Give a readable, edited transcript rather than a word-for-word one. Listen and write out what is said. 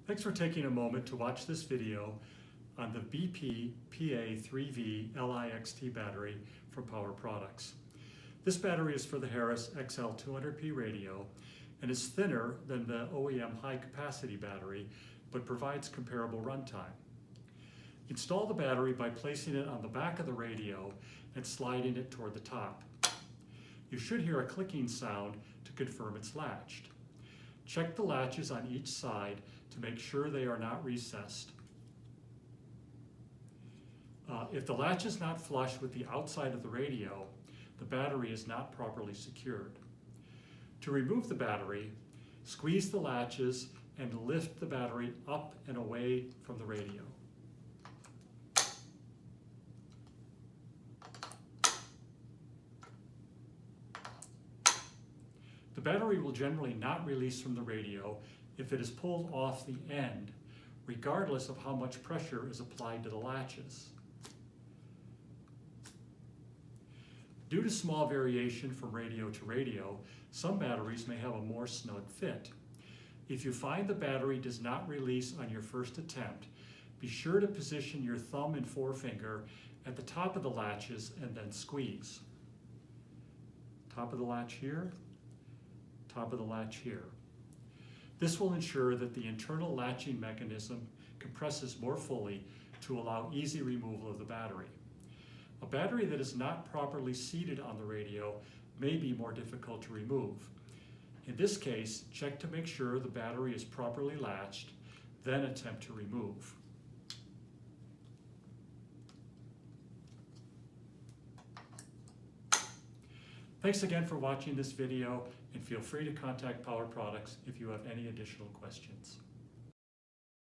Thanks for taking a moment to watch this video on the BPPA3VLIXT battery from Power Products. This battery is for the Harris XL-200P radio and is thinner than the OEM high-capacity battery, but provides comparable runtime. Install the battery by placing it on the back of the radio and sliding it toward the top. You should hear a clicking sound to confirm it's latched. Check the latches on each side to make sure they are not recessed. If the latch is not flush with the outside of the radio, the battery is not properly secured. To remove the battery, squeeze the latches and lift the battery up and away from the radio. The battery will generally not release from the radio if it is pulled off the end, regardless of how much pressure is applied to the latches. Due to small variation from radio to radio, some batteries may have a more snug fit. If you find the battery does not release on your first attempt, be sure to position your thumb and forefinger at the top of the latches and then squeeze. Top of the latch here, top of the latch here. This will ensure that the internal latching mechanism compresses more fully to allow easy removal of the battery. A battery that is not properly seated on the radio may be more difficult to remove. In this case, check to make sure the battery is properly latched, then attempt to remove. Thanks again for watching this video, and feel free to contact Power Products if you have any additional questions.